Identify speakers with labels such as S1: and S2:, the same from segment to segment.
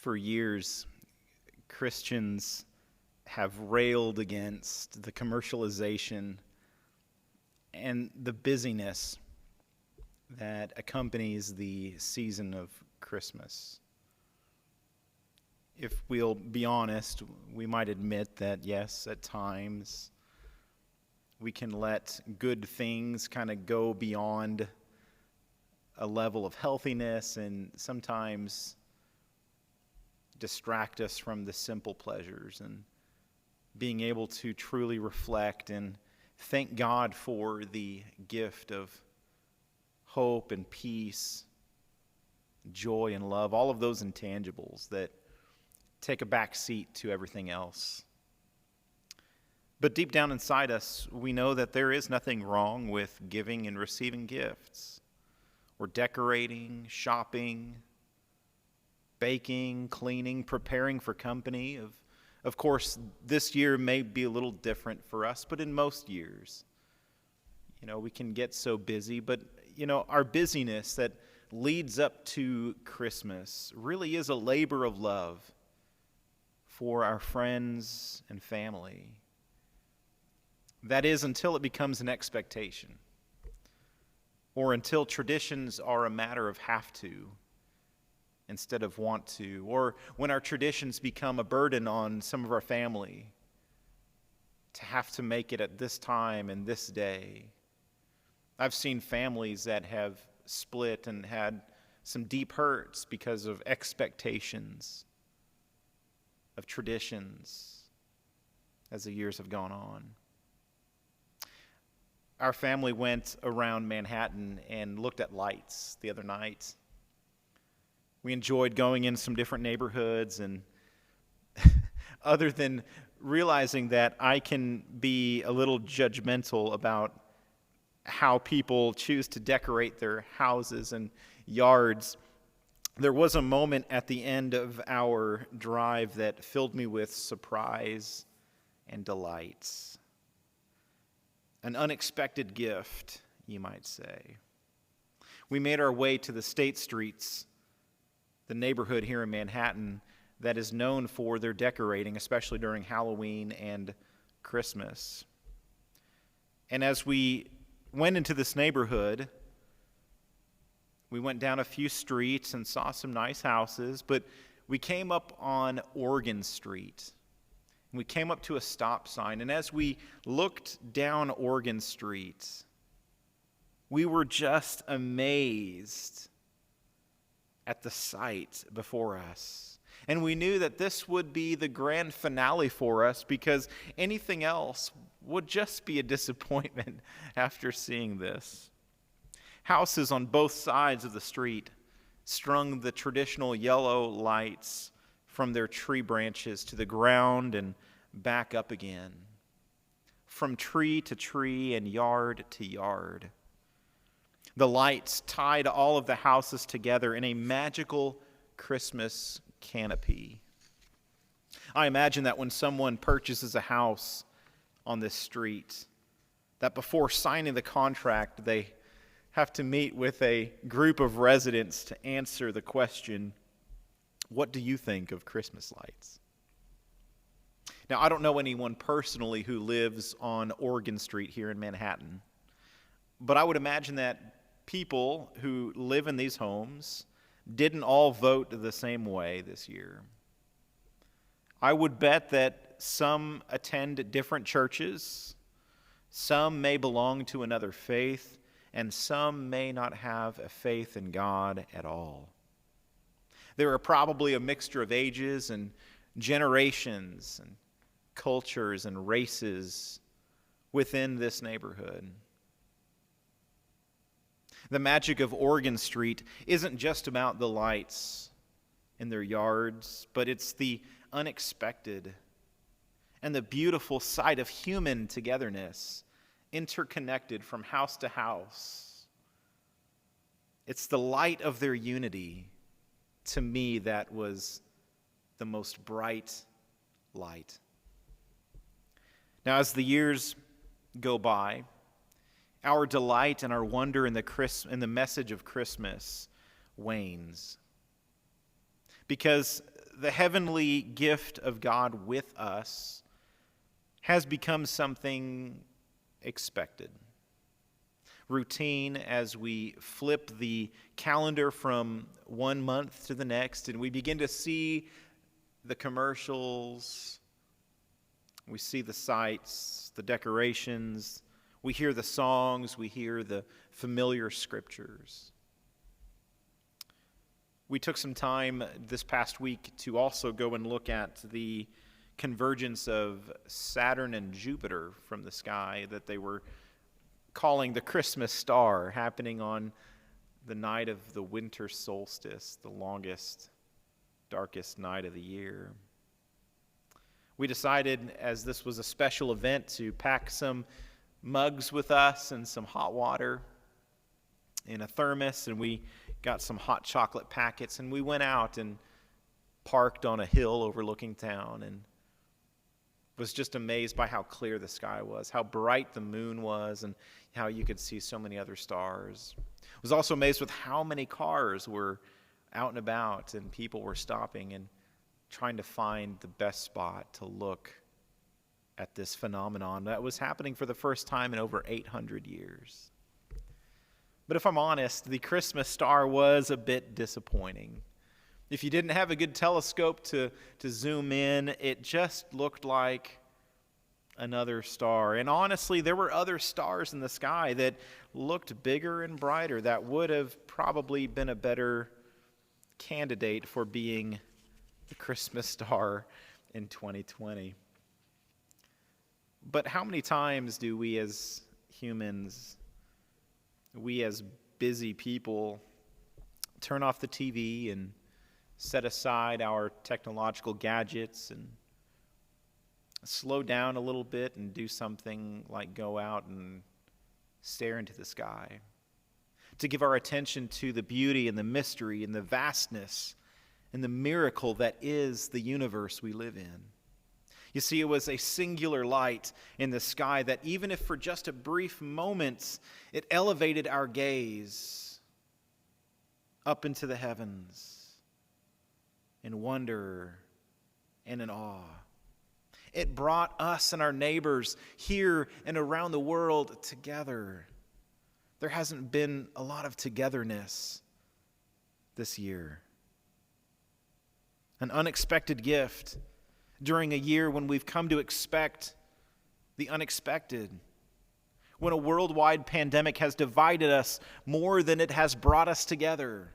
S1: For years, Christians have railed against the commercialization and the busyness that accompanies the season of Christmas. If we'll be honest, we might admit that, yes, at times we can let good things kind of go beyond a level of healthiness and sometimes distract us from the simple pleasures and being able to truly reflect and thank God for the gift of hope and peace, joy and love, all of those intangibles that take a back seat to everything else. But deep down inside us, we know that there is nothing wrong with giving and receiving gifts, or decorating, shopping, baking, cleaning, preparing for company. Of course, this year may be a little different for us, but in most years, we can get so busy. But, our busyness that leads up to Christmas really is a labor of love for our friends and family. That is, until it becomes an expectation, or until traditions are a matter of have to instead of want to, or when our traditions become a burden on some of our family to have to make it at this time and this day. I've seen families that have split and had some deep hurts because of expectations, of traditions, as the years have gone on. Our family went around Manhattan and looked at lights the other night. We enjoyed going in some different neighborhoods, and other than realizing that I can be a little judgmental about how people choose to decorate their houses and yards, there was a moment at the end of our drive that filled me with surprise and delight. An unexpected gift, you might say. We made our way to the State Streets, the neighborhood here in Manhattan that is known for their decorating, especially during Halloween and Christmas. And as we went into this neighborhood, we went down a few streets and saw some nice houses, but we came up on Oregon Street. We came up to a stop sign, and as we looked down Oregon Street, we were just amazed at the sight before us. And we knew that this would be the grand finale for us, because anything else would just be a disappointment after seeing this. Houses on both sides of the street strung the traditional yellow lights from their tree branches to the ground and back up again, from tree to tree and yard to yard. The lights tied all of the houses together in a magical Christmas canopy. I imagine that when someone purchases a house on this street, that before signing the contract, they have to meet with a group of residents to answer the question, what do you think of Christmas lights? Now, I don't know anyone personally who lives on Oregon Street here in Manhattan, but I would imagine that people who live in these homes didn't all vote the same way this year. I would bet that some attend different churches, some may belong to another faith, and some may not have a faith in God at all. There are probably a mixture of ages and generations and cultures and races within this neighborhood. The magic of Oregon Street isn't just about the lights in their yards, but it's the unexpected and the beautiful sight of human togetherness, interconnected from house to house. It's the light of their unity, to me, that was the most bright light. Now, as the years go by, our delight and our wonder in the message of Christmas wanes. Because the heavenly gift of God with us has become something expected. Routine as we flip the calendar from one month to the next and we begin to see the commercials, we see the sights, the decorations, we hear the songs, we hear the familiar scriptures. We took some time this past week to also go and look at the convergence of Saturn and Jupiter from the sky that they were calling the Christmas star, happening on the night of the winter solstice, the longest, darkest night of the year. We decided, as this was a special event, to pack some mugs with us and some hot water in a thermos, and we got some hot chocolate packets, and we went out and parked on a hill overlooking town and was just amazed by how clear the sky was, how bright the moon was, and how you could see so many other stars. Was also amazed with how many cars were out and about, and people were stopping and trying to find the best spot to look at this phenomenon that was happening for the first time in over 800 years. But if I'm honest, the Christmas star was a bit disappointing. If you didn't have a good telescope to zoom in, it just looked like another star. And honestly, there were other stars in the sky that looked bigger and brighter that would have probably been a better candidate for being the Christmas star in 2020. But how many times do we as humans, we as busy people, turn off the TV and set aside our technological gadgets and slow down a little bit and do something like go out and stare into the sky, to give our attention to the beauty and the mystery and the vastness and the miracle that is the universe we live in? You see, it was a singular light in the sky that even if for just a brief moment, it elevated our gaze up into the heavens in wonder and in awe. It brought us and our neighbors here and around the world together. There hasn't been a lot of togetherness this year. An unexpected gift during a year when we've come to expect the unexpected, when a worldwide pandemic has divided us more than it has brought us together.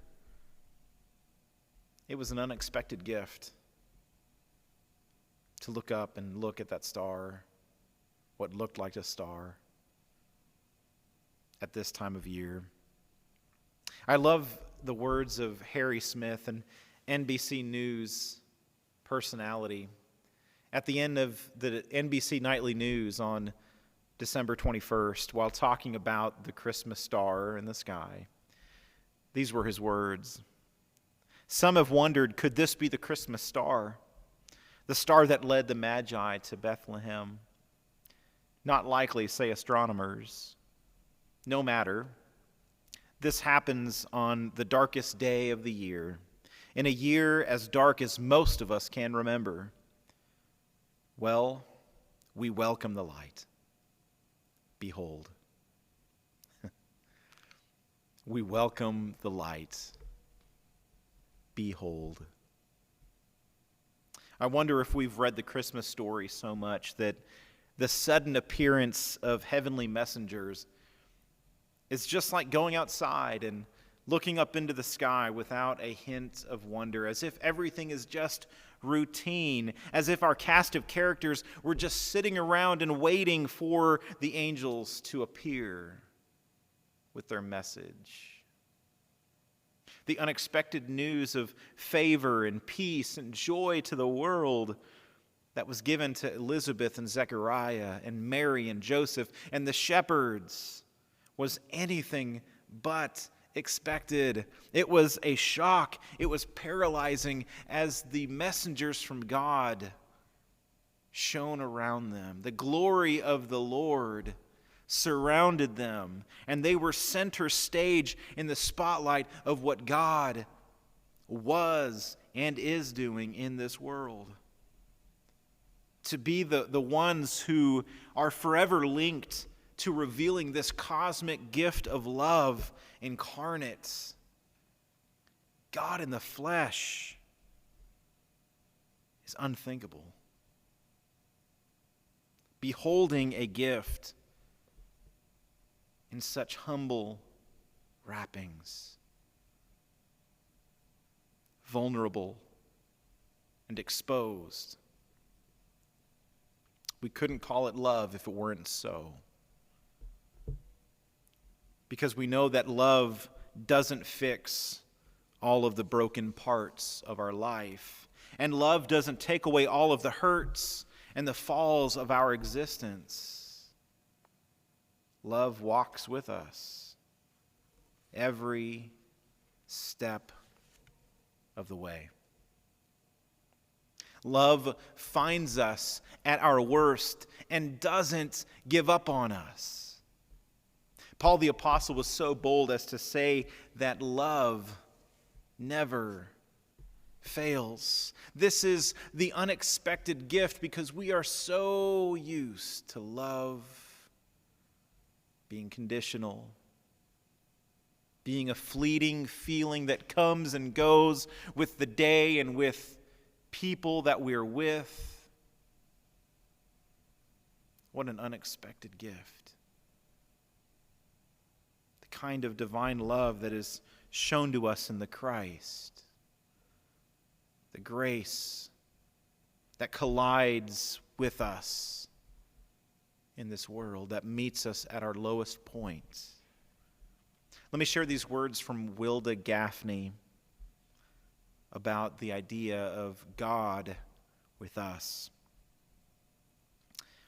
S1: It was an unexpected gift to look up and look at that star, what looked like a star, at this time of year. I love the words of Harry Smith, an NBC News personality, at the end of the NBC Nightly News on December 21st, while talking about the Christmas star in the sky. These were his words. Some have wondered, could this be the Christmas star? The star that led the Magi to Bethlehem? Not likely, say astronomers. No matter. This happens on the darkest day of the year, in a year as dark as most of us can remember. Well, we welcome the light. Behold. We welcome the light. Behold. I wonder if we've read the Christmas story so much that the sudden appearance of heavenly messengers is just like going outside and looking up into the sky without a hint of wonder, as if everything is just routine, as if our cast of characters were just sitting around and waiting for the angels to appear with their message. The unexpected news of favor and peace and joy to the world that was given to Elizabeth and Zechariah and Mary and Joseph and the shepherds was anything but expected. It was a shock. It was paralyzing as the messengers from God shone around them. The glory of the Lord surrounded them, and they were center stage in the spotlight of what God was and is doing in this world. To be the ones who are forever linked to revealing this cosmic gift of love incarnate, God in the flesh, is unthinkable. Beholding a gift in such humble wrappings, vulnerable and exposed. We couldn't call it love if it weren't so. Because we know that love doesn't fix all of the broken parts of our life. And love doesn't take away all of the hurts and the falls of our existence. Love walks with us every step of the way. Love finds us at our worst and doesn't give up on us. Paul the Apostle was so bold as to say that love never fails. This is the unexpected gift because we are so used to love being conditional, being a fleeting feeling that comes and goes with the day and with people that we're with. What an unexpected gift. The kind of divine love that is shown to us in the Christ. The grace that collides with us in this world, that meets us at our lowest point. Let me share these words from Wilda Gaffney about the idea of God with us.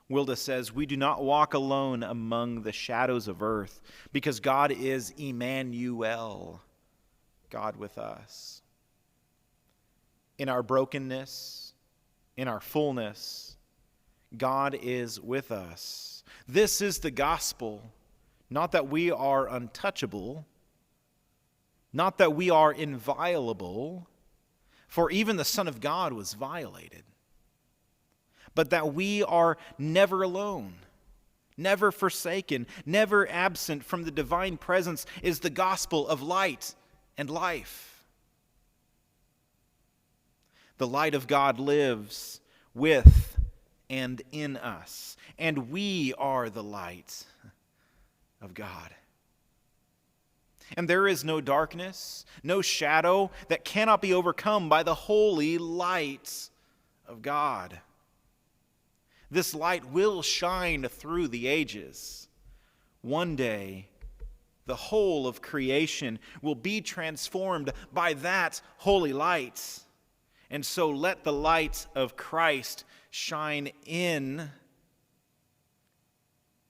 S1: Wilda says, "We do not walk alone among the shadows of earth, because God is Emmanuel, God with us. In our brokenness, in our fullness, God is with us. This is the gospel, not that we are untouchable, not that we are inviolable, for even the Son of God was violated, but that we are never alone, never forsaken, never absent from the divine presence is the gospel of light and life. The light of God lives with and in us, and we are the light of God. And there is no darkness, no shadow that cannot be overcome by the holy light of God. This light will shine through the ages. One day, the whole of creation will be transformed by that holy light. And so let the light of Christ shine in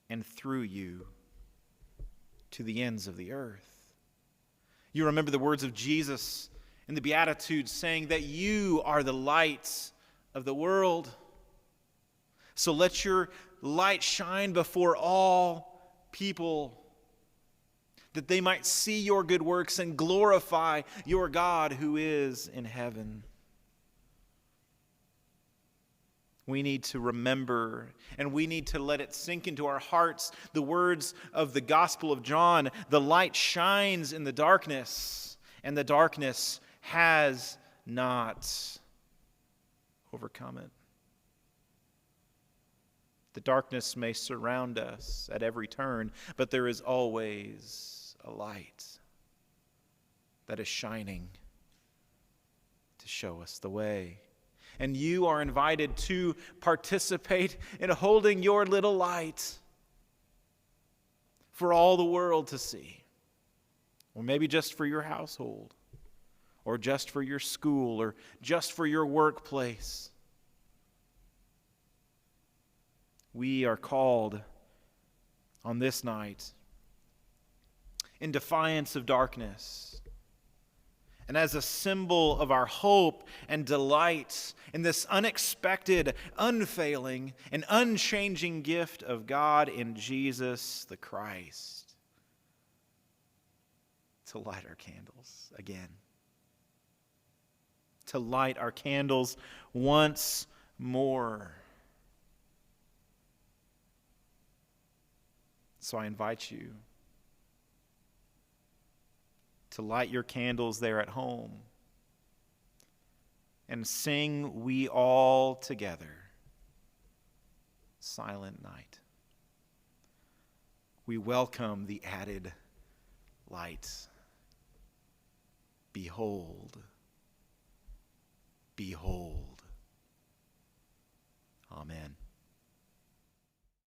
S1: and through you to the ends of the earth. You remember the words of Jesus in the Beatitudes saying that you are the light of the world. So let your light shine before all people, that they might see your good works and glorify your God who is in heaven. We need to remember, and we need to let it sink into our hearts, the words of the Gospel of John. The light shines in the darkness, and the darkness has not overcome it. The darkness may surround us at every turn, but there is always a light that is shining to show us the way. And you are invited to participate in holding your little light for all the world to see. Or maybe just for your household, or just for your school, or just for your workplace. We are called on this night in defiance of darkness, and as a symbol of our hope and delight in this unexpected, unfailing, and unchanging gift of God in Jesus the Christ, to light our candles again. to light our candles once more. So I invite you to light your candles there at home and sing we all together, Silent Night. We welcome the added light. Behold, behold. Amen.